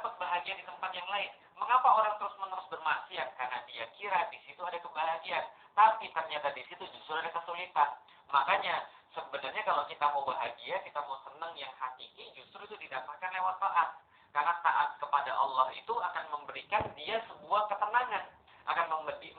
dapat bahagia di tempat yang lain. Mengapa orang terus-menerus bermaksiat? Karena dia kira di situ ada kebahagiaan, tapi ternyata di situ justru ada kesulitan. Makanya sebenarnya kalau kita mau bahagia, kita mau senang yang hakiki, justru itu didapatkan lewat taat. Karena taat kepada Allah itu akan memberikan dia sebuah ketenangan, akan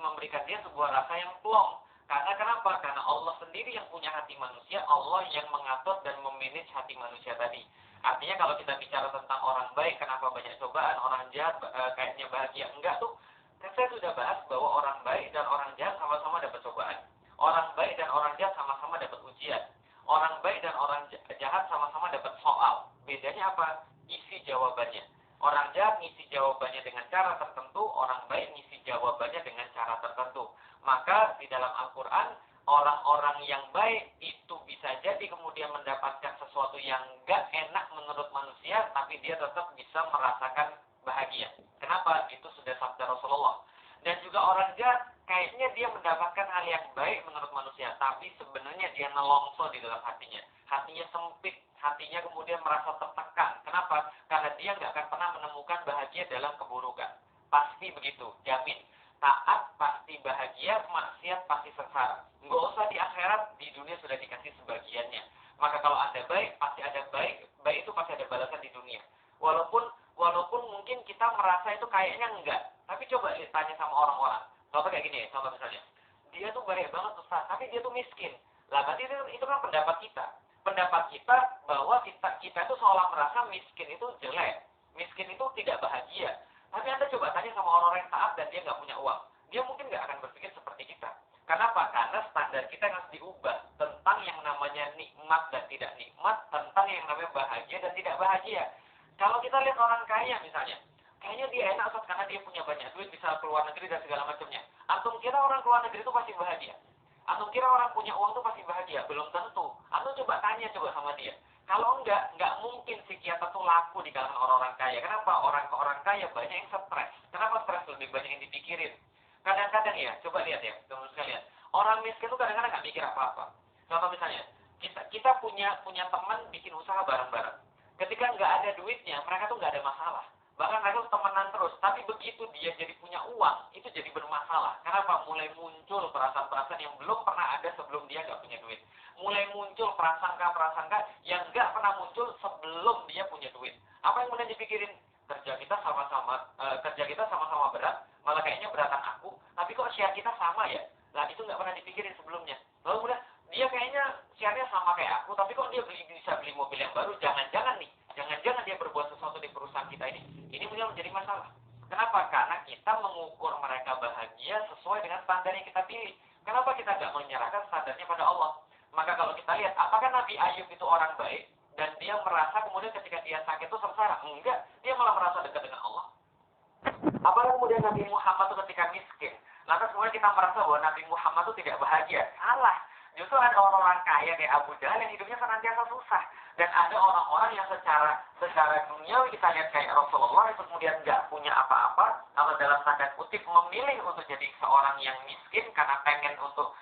memberikan dia sebuah rasa yang plong. Karena kenapa? Karena Allah sendiri yang punya hati manusia, Allah yang mengatur dan memanage hati manusia tadi. Artinya kalau kita bicara tentang orang baik, kenapa banyak cobaan, orang jahat kayaknya bahagia? Enggak tuh. Kan saya sudah bahas bahwa orang baik dan orang jahat sama-sama dapat cobaan. Orang baik dan orang jahat sama-sama dapat ujian. Orang baik dan orang jahat sama-sama dapat soal. Bedanya apa? Isi jawabannya. Orang jahat ngisi jawabannya dengan cara tertentu, orang baik ngisi jawabannya dengan cara tertentu. Maka di dalam Al-Quran, orang-orang yang baik itu bisa jadi kemudian mendapatkan sesuatu yang gak enak menurut manusia, tapi dia tetap bisa merasakan bahagia. Kenapa? Itu sudah sabda Rasulullah. Dan juga orang jahat, kayaknya dia mendapatkan hal yang baik menurut manusia, tapi sebenarnya dia nelongso di dalam hatinya. Hatinya sempit, hatinya kemudian merasa tertekan. Kenapa? Karena dia nggak akan pernah menemukan bahagia dalam keburukan. Pasti begitu, jamin. Taat pasti bahagia, maksiat pasti sengsara. Nggak usah di akhirat, di dunia sudah dikasih sebagiannya. Maka kalau Anda baik, pasti ada baik. Baik itu pasti ada balasan di dunia. Walaupun mungkin kita merasa itu kayaknya enggak. Tapi coba tanya sama orang-orang. Contoh kayak gini, contoh misalnya. Dia tuh baik banget Ustaz, tapi dia tuh miskin. Lah berarti itu kan pendapat kita. Pendapat kita bahwa kita itu seolah merasa miskin itu jelek. Miskin itu tidak bahagia. Tapi Anda coba tanya sama orang-orang yang taat dan dia nggak punya uang. Dia mungkin nggak akan berpikir seperti kita. Kenapa? Karena standar kita harus diubah tentang yang namanya nikmat dan tidak nikmat, tentang yang namanya bahagia dan tidak bahagia. Kalau kita lihat orang kaya misalnya, kayaknya dia enak Ustaz karena dia punya banyak duit, bisa keluar negeri dan segala macamnya. Antum kira orang keluar negeri itu pasti bahagia? Antum kira orang punya uang itu pasti bahagia? Belum tentu. Antum coba tanya sama dia. Kalau nggak mungkin psikiater itu laku di kalangan orang-orang kaya. Kenapa? Orang kaya banyak yang stres. Kenapa stres lebih banyak yang dipikirin? Kadang-kadang ya, coba lihat ya, teman-teman sekalian. Orang miskin itu kadang-kadang nggak mikir apa-apa. Contoh misalnya, kita punya teman bikin usaha bareng-bareng. Ketika nggak ada duitnya, mereka tuh nggak ada masalah. Bahkan mereka tuh temenan terus. Tapi begitu dia jadi punya uang, itu jadi bermasalah. Kenapa? Mulai muncul perasaan-perasaan yang belum pernah ada sebelum dia nggak punya duit. Mulai muncul prasangka-prasangka yang nggak pernah muncul sebelum dia punya duit. Apa yang mulai dipikirin? Kerja kita sama-sama berat, malah kayaknya beratan aku. Tapi kok share kita sama ya? Nah itu nggak pernah dipikirin sebelumnya. Lalu udah, dia kayaknya share-nya sama kayak aku, tapi kok dia bisa beli mobil yang baru? Jangan-jangan dia berbuat sesuatu di perusahaan kita ini. Ini mulai menjadi masalah. Kenapa? Karena kita mengukur mereka bahagia sesuai dengan standar yang kita pilih. Kenapa kita nggak menyerahkan standarnya pada Allah? Maka kalau kita lihat, apakah Nabi Ayub itu orang baik? Dan dia merasa kemudian ketika dia sakit itu sengsara? Enggak, dia malah merasa dekat dengan Allah. Apakah kemudian Nabi Muhammad itu ketika miskin? Lantas kemudian kita merasa bahwa Nabi Muhammad itu tidak bahagia? Salah. Justru ada orang-orang kaya kayak Abu Jahal yang hidupnya senantiasa susah. Dan ada orang-orang yang secara duniawi kita lihat kayak Rasulullah itu kemudian nggak punya apa-apa, atau dalam tanda kutip memilih untuk jadi seorang yang miskin karena pengen untuk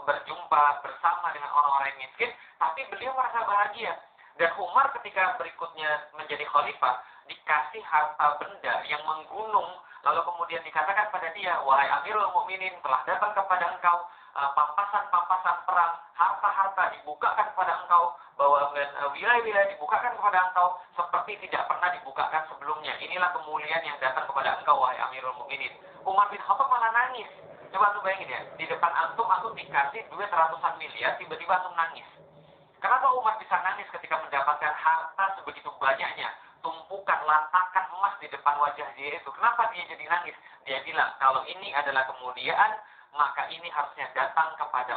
berjumpa bersama dengan orang-orang yang miskin, tapi beliau merasa bahagia. Dan Umar ketika berikutnya menjadi khalifah dikasih harta benda yang menggunung, lalu kemudian dikatakan pada dia, wahai Amirul Mukminin, telah datang kepada engkau pampasan-pampasan perang, harta-harta dibukakan kepada engkau, bahwa wilayah-wilayah dibukakan kepada engkau seperti tidak pernah dibukakan sebelumnya. Inilah kemuliaan yang datang kepada engkau, wahai Amirul Mukminin. Umar bin Khattab malah nangis. Coba antum bayangin ya, di depan antum dikasih duit ratusan miliar, tiba-tiba antum nangis. Kenapa Umar bisa nangis ketika mendapatkan harta sebegitu banyaknya, tumpukan latakan emas di depan wajah dia itu? Kenapa dia jadi nangis? Dia bilang, kalau ini adalah kemuliaan, maka ini harusnya datang kepada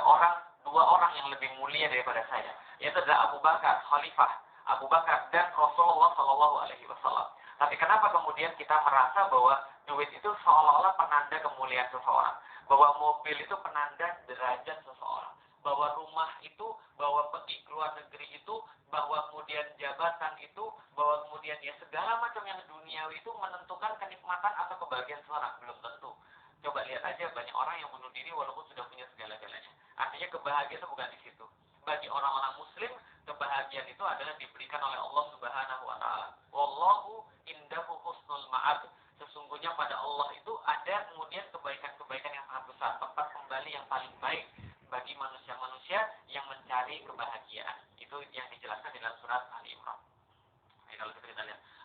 dua orang yang lebih mulia daripada saya. Yaitu adalah Abu Bakar, Khalifah Abu Bakar dan Rasulullah Shallallahu Alaihi Wasallam. Tapi kenapa kemudian kita merasa bahwa duit itu seolah-olah penanda kemuliaan seseorang, bahwa mobil itu penanda derajat seseorang, bahwa rumah itu, bahwa pergi ke luar negeri itu, bahwa kemudian jabatan itu, bahwa kemudian ya segala macam yang duniawi itu menentukan kenikmatan atau kebahagiaan seseorang? Belum tentu. Coba lihat aja, banyak orang yang bunuh diri walaupun sudah punya segala-galanya. Artinya kebahagiaan itu bukan di situ. Bagi orang-orang muslim, kebahagiaan itu adalah diberikan oleh Allah Subhanahu wa taala. Wallahu indahu husnul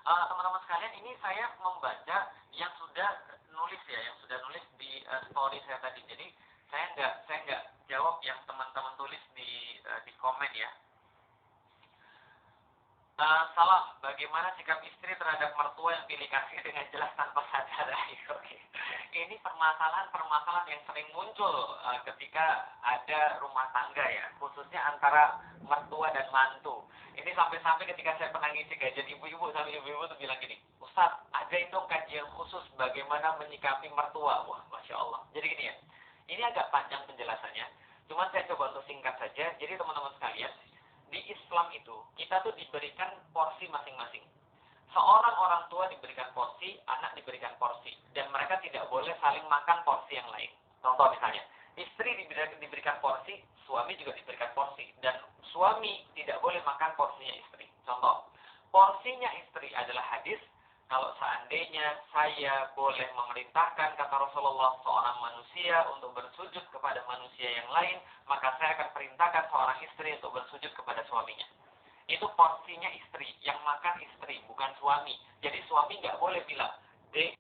Teman-teman sekalian, ini saya membaca yang sudah nulis ya, yang sudah nulis di story saya tadi. Jadi saya nggak jawab yang teman-teman tulis di komen ya. Salam, bagaimana sikap istri terhadap mertua yang pilih kasih dengan jelas tanpa sadar? Oke. Ini permasalahan yang sering muncul ketika ada rumah tangga ya, khususnya antara mertua dan mantu. Ini sampai-sampai ketika saya pernah ngisi kajian ibu-ibu, sama ibu-ibu tuh bilang gini, Ustaz, ada itu kajian khusus bagaimana menyikapi mertua. Wah, Masya Allah. Jadi gini ya, ini agak panjang penjelasannya, cuman saya coba untuk singkat saja. Jadi teman-teman sekalian, di Islam itu kita tuh diberikan porsi masing-masing. Seorang orang tua diberikan porsi, anak diberikan porsi, dan mereka tidak boleh saling makan porsi yang lain. Contoh misalnya, istri diberikan porsi, suami juga diberikan porsi, dan suami tidak boleh makan porsinya istri. Contoh, porsinya istri adalah hadis. Kalau seandainya saya boleh memerintahkan, kata Rasulullah, seorang manusia untuk bersujud kepada manusia yang lain, maka saya akan perintahkan seorang istri untuk bersujud kepada suaminya. Itu porsinya istri, yang makan istri, bukan suami. Jadi suami nggak boleh bilang, Dek,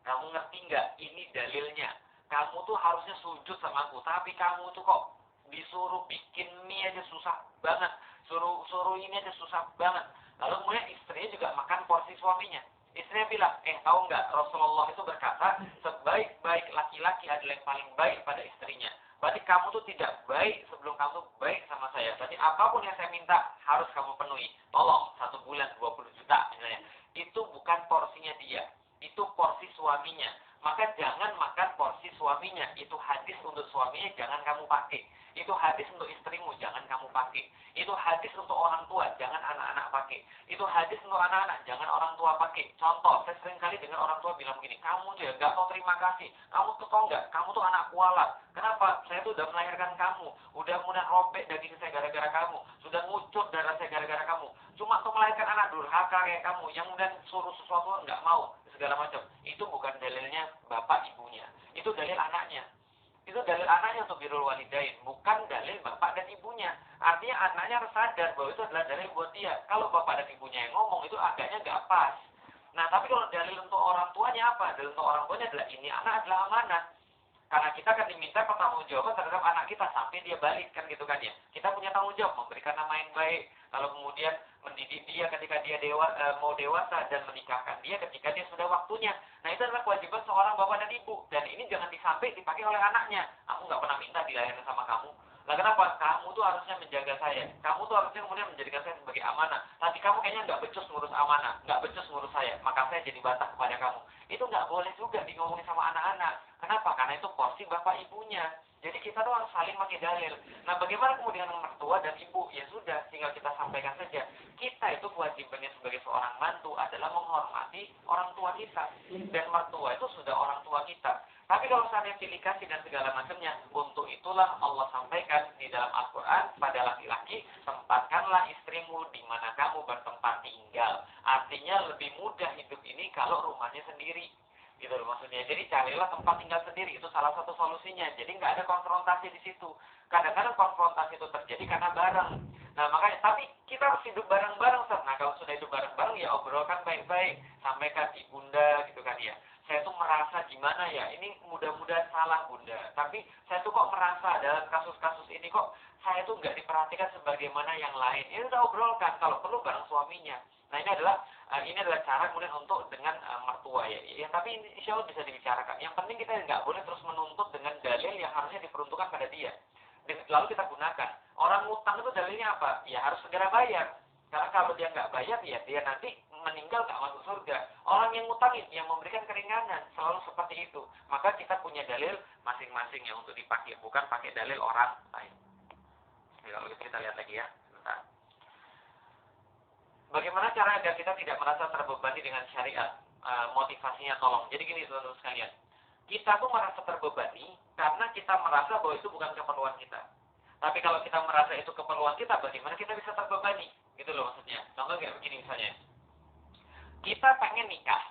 kamu ngerti nggak? Ini dalilnya. Kamu tuh harusnya sujud sama aku, tapi kamu tuh kok disuruh bikin mie aja susah banget, suruh ini aja susah banget. Lalu kemudian istrinya juga makan porsi suaminya. Istrinya bilang, tahu nggak, Rasulullah itu berkata, sebaik-baik laki-laki adalah yang paling baik pada istrinya. Berarti kamu tuh tidak baik sebelum kamu tuh baik sama saya. Berarti apapun yang saya minta harus kamu penuhi. Tolong, 1 bulan 20 juta misalnya. Itu bukan porsinya dia. Itu porsi suaminya. Maka jangan makan porsi suaminya. Itu hadis untuk suaminya, jangan kamu pakai. Itu hadis untuk istrimu, jangan kamu pakai. Itu hadis untuk orang tua, jangan anak-anak pakai. Itu hadis untuk anak-anak, jangan orang tua pakai. Contoh, saya sering kali dengar orang tua bilang begini, kamu tuh ya gak tahu terima kasih. Kamu tuh tahu nggak, kamu tuh anak kualat. Kenapa? Saya tuh udah melahirkan kamu. Udah mudah robek daging saya gara-gara kamu. Sudah ngucur darah saya gara-gara kamu. Cuma tuh melahirkan anak durhaka kayak kamu, yang udah suruh sesuatu nggak mau, segala macam. Itu bukan dalilnya bapak ibunya. Itu dalil anaknya. Itu dalil anaknya untuk birrul walidain, bukan dalil bapak dan ibunya. Artinya anaknya harus sadar bahwa itu adalah dalil buat dia. Kalau bapak dan ibunya yang ngomong, itu agaknya nggak pas. Nah, tapi kalau dalil untuk orang tuanya apa? Dalil untuk orang tuanya adalah ini anak adalah amanah. Karena kita akan diminta pertanggungjawaban terhadap anak kita sampai dia balik, kan gitu kan ya. Kita punya tanggung jawab memberikan nama yang baik, lalu kemudian mendidik dia ketika dia mau dewasa, dan menikahkan dia ketika dia sudah waktunya. Nah, itu adalah kewajiban seorang bapak dan ibu, dan ini jangan disampai dipakai oleh anaknya. Aku nggak pernah minta dilayani sama kamu. Lah kenapa? Kamu tuh harusnya menjaga saya. Kamu tuh harusnya kemudian menjadikan saya sebagai amanah. Tapi kamu kayaknya nggak becus ngurus amanah, nggak becus ngurus saya. Maka saya jadi bantah kepada kamu. Itu nggak boleh juga ngomongin sama anak-anak. Kenapa? Karena itu porsi bapak ibunya. Jadi kita tuh harus saling pakai dalil. Nah, bagaimana kemudian mertua dan ibu? Ya sudah, tinggal kita sampaikan saja. Kita itu kewajibannya sebagai seorang mantu adalah menghormati orang tua kita. Dan mertua itu sudah orang tua kita. Tapi kalau seandainya pilih kasih dan segala macamnya, untuk itulah Allah sampaikan di dalam Al-Quran pada laki-laki, tempatkanlah istrimu di mana kamu bertempat tinggal. Artinya lebih mudah hidup ini kalau rumahnya sendiri. Gitu loh maksudnya. Jadi carilah tempat tinggal sendiri, itu salah satu solusinya. Jadi nggak ada konfrontasi di situ. Kadang-kadang konfrontasi itu terjadi karena bareng. Nah makanya, tapi kita harus hidup bareng-bareng. Nah kalau sudah hidup bareng-bareng ya obrolkan baik-baik, sampaikan ibunda gitu kan ya. Saya tuh merasa gimana ya, ini mudah-mudahan salah bunda, tapi saya tuh kok merasa dalam kasus-kasus ini kok saya tuh nggak diperhatikan sebagaimana yang lain. Ini udah obrolkan, kalau perlu bareng suaminya. Nah ini adalah cara kemudian untuk dengan mertua ya. Tapi insya Allah bisa dibicarakan. Yang penting kita nggak boleh terus menuntut dengan dalil yang harusnya diperuntukkan pada dia. Lalu kita gunakan. Orang ngutang itu dalilnya apa? Ya harus segera bayar. Karena kalau dia nggak bayar, ya dia nanti meninggal nggak masuk surga. Orang yang ngutangin, yang memberikan keringanan, selalu seperti itu. Maka kita punya dalil masing-masing yang untuk dipakai, bukan pakai dalil orang lain. Ya, kalau gitu kita lihat lagi ya. Bentar. Bagaimana cara agar kita tidak merasa terbebani dengan syariat? Motivasinya tolong. Jadi gini teman-teman sekalian. Kita tuh merasa terbebani karena kita merasa bahwa itu bukan keperluan kita. Tapi kalau kita merasa itu keperluan kita, bagaimana kita bisa terbebani? Gitu loh maksudnya. Contoh kayak begini misalnya. Kita pengen nikah.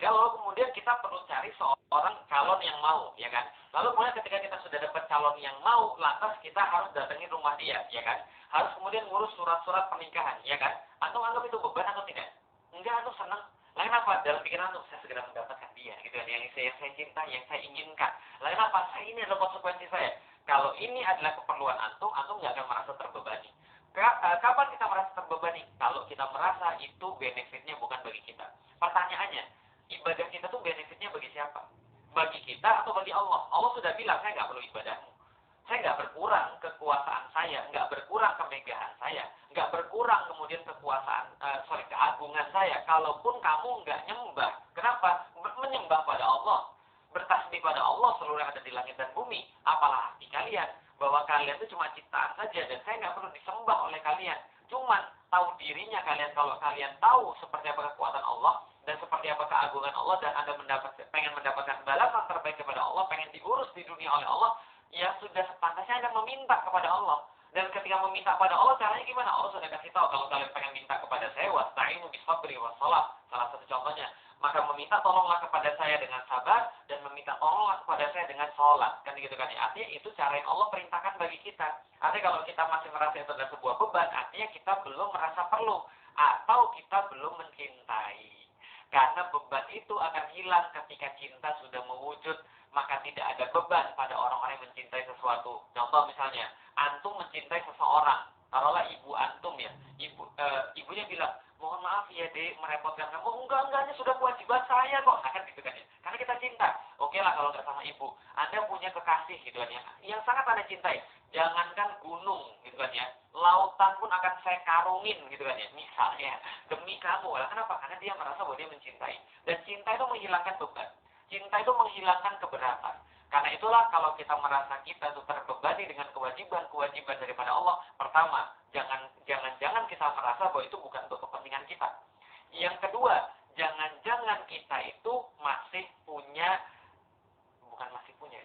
Lalu kemudian kita perlu cari seorang calon yang mau, ya kan? Lalu kemudian ketika kita sudah dapat calon yang mau, lantas kita harus datangi rumah dia, ya kan? Harus kemudian ngurus surat-surat pernikahan, ya kan? Atau anggap itu beban atau enggak, anu senang. Lain apa? Dalam pikiran anu, saya segera mendapatkan dia, gitu kan, yang saya cinta, yang saya inginkan. Lain apa? Saya ini adalah konsekuensi saya. Kalau ini adalah keperluan antum nggak akan merasa terbebani. Kapan kita merasa terbebani? Kalau kita merasa itu benefitnya bukan bagi kita. Pertanyaannya, ibadah kita tuh benefitnya bagi siapa? Bagi kita atau bagi Allah? Allah sudah bilang, saya nggak perlu ibadahmu. Saya nggak berkurang kekuasaan saya, nggak berkurang kemegahan saya, nggak berkurang kemudian keagungan saya. Kalaupun kamu nggak nyembah, kenapa? Menyembah pada Allah, bertasbih pada Allah seluruh yang ada di langit dan bumi. Apalah arti kalian? Bahwa kalian itu cuma ciptaan saja dan saya nggak perlu disembah oleh kalian. Cuman tahu dirinya kalian, kalau kalian tahu seperti apa kekuatan Allah dan seperti apa keagungan Allah dan Anda pengen mendapatkan balasan terbaik kepada Allah, pengen diurus di dunia oleh Allah, ya sudah sepantasnya Anda meminta kepada Allah. Dan ketika meminta kepada Allah, caranya gimana? Allah sudah kasih tahu, kalau kalian pengen minta kepada saya, wasta'inu bisabri wassalah. Salah satu contohnya, maka meminta tolonglah kepada saya dengan sabar dan meminta tolonglah kepada saya dengan sholat. Kan gitu kan ya. Artinya itu cara yang Allah perintahkan bagi kita. Artinya kalau kita masih merasa itu adalah sebuah beban, artinya kita belum merasa perlu atau kita belum mencintai. Karena beban itu akan hilang ketika cinta sudah mewujud, maka tidak ada beban pada orang-orang yang mencintai sesuatu. Contoh misalnya, antum mencintai seseorang, taruhlah ibu antum ya, ibunya bilang, mohon maaf ya dek, merepotkan kamu. Enggak, sudah kewajiban saya kok. Nah, kan gitu kan ya. Karena kita cinta. Oke lah kalau nggak sama ibu. Anda punya kekasih gitu kan ya, yang sangat Anda cintai. Jangankan gunung gitu kan ya, lautan pun akan saya karungin gitu kan ya, misalnya, demi kamu. Lah, kenapa? Karena dia merasa bahwa dia mencintai. Dan cinta itu menghilangkan beban. Cinta itu menghilangkan keberatan. Karena itulah kalau kita merasa kita itu terbebani dengan kewajiban daripada Allah, pertama, jangan kita merasa bahwa itu bukan untuk kepentingan kita. Yang kedua, jangan-jangan kita itu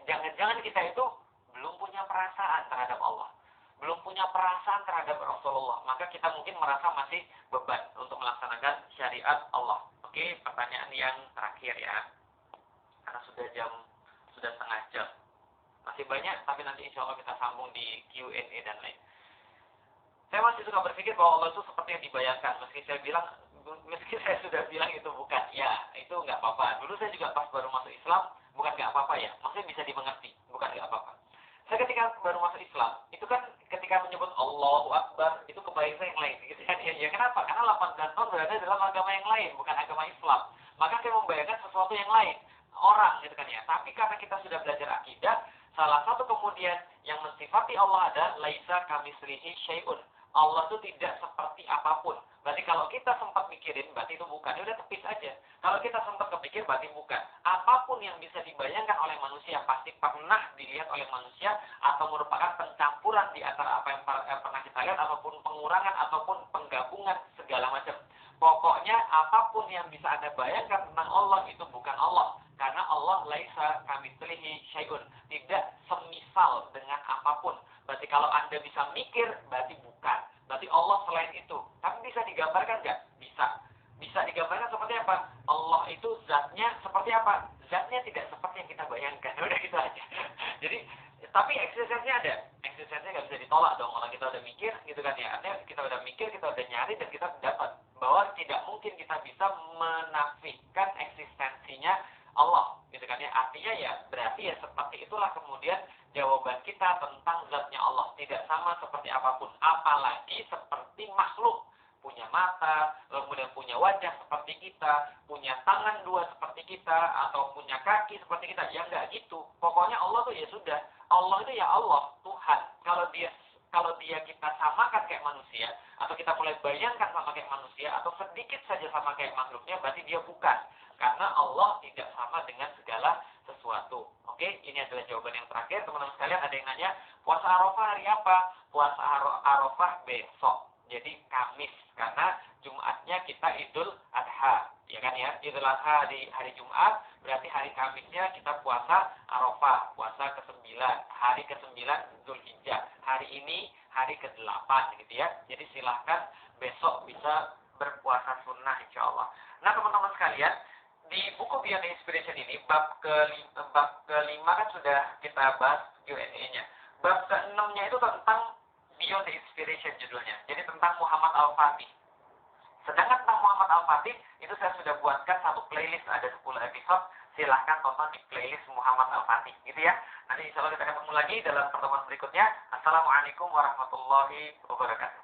jangan-jangan kita itu belum punya perasaan terhadap Allah, belum punya perasaan terhadap Rasulullah, maka kita mungkin merasa masih beban untuk melaksanakan syariat Allah. Oke, pertanyaan yang terakhir ya, karena sudah setengah jam. Masih banyak, tapi nanti insya Allah kita sambung di Q&A dan lain. Saya masih suka berpikir bahwa Allah itu seperti yang dibayangkan. Meski saya sudah bilang itu bukan. Ya, itu nggak apa-apa. Dulu saya juga pas baru masuk Islam, bukan nggak apa-apa ya. Maksudnya bisa dimengerti, bukan nggak apa-apa. Saya ketika baru masuk Islam, itu kan ketika menyebut Allahu Akbar, itu kebayang saya yang lain. Gitu kan? Ya, kenapa? Karena 18 tahun berada dalam agama yang lain, bukan agama Islam. Maka saya membayangkan sesuatu yang lain. Orang, gitu kan ya. Tapi karena kita sudah belajar akidah, salah satu kemudian yang mensifati Allah ada laisa kamitslihi syai'un. Allah itu tidak seperti apapun. Berarti kalau kita sempat mikirin, berarti itu bukan. Ya udah tepis aja. Kalau kita sempat kepikir, berarti bukan. Apapun yang bisa dibayangkan oleh manusia pasti pernah dilihat oleh manusia atau merupakan pencampuran di antara apa yang pernah kita lihat, ataupun pengurangan ataupun penggabungan segala macam. Pokoknya apapun yang bisa Anda bayangkan tentang Allah itu bukan Allah. Karena Allah laisa kamitslihi syai'un, tidak semisal dengan apapun. Berarti kalau Anda bisa mikir, berarti bukan. Berarti Allah selain itu. Tapi bisa digambarkan nggak? Bisa. Bisa digambarkan seperti apa? Allah itu zatnya seperti apa? Zatnya tidak seperti yang kita bayangkan. Udah gitu aja. Jadi, tapi eksistensinya ada. Eksistensinya nggak bisa ditolak dong. Kalau kita udah mikir, gitu kan ya. Artinya kita udah mikir, kita udah nyari, dan kita dapat. Bahwa tidak mungkin kita bisa menafikan eksistensinya Allah, gitu kan ya. Artinya ya berarti ya seperti itulah kemudian jawaban kita tentang zatnya Allah, tidak sama seperti apapun, apalagi seperti makhluk, punya mata, kemudian punya wajah seperti kita, punya tangan dua seperti kita, atau punya kaki seperti kita. Ya enggak gitu. Pokoknya Allah tuh ya sudah, Allah itu ya Allah, Tuhan. Kalau dia kita samakan kayak manusia, atau kita mulai bayangkan sama kayak manusia, atau sedikit saja sama kayak makhluknya, berarti dia bukan. Karena Allah tidak sama dengan segala sesuatu. Oke, ini adalah jawaban yang terakhir. Teman-teman sekalian, ada yang nanya, puasa Arafah hari apa? Puasa Arafah besok. Jadi Kamis, karena Jumatnya kita Idul Adha. Ya kan ya, Idul Adha di hari Jumat, berarti hari Kamisnya kita puasa Arafah, puasa ke-9, hari ke-9 Zulhijjah. Hari ini hari ke-8 gitu ya. Jadi silahkan besok bisa berpuasa sunnah insya-Allah. Nah, teman-teman sekalian, di buku Beyond Inspiration ini, bab kelima kan sudah kita bahas Q&A-nya. Bab ke-6-nya itu tentang Beyond Inspiration judulnya. Jadi tentang Muhammad Al-Fatih. Sedangkan tentang Muhammad Al-Fatih, itu saya sudah buatkan satu playlist, ada 10 episode. Silahkan tonton di playlist Muhammad Al-Fatih, gitu ya. Nanti insya Allah kita ketemu lagi dalam pertemuan berikutnya. Assalamualaikum warahmatullahi wabarakatuh.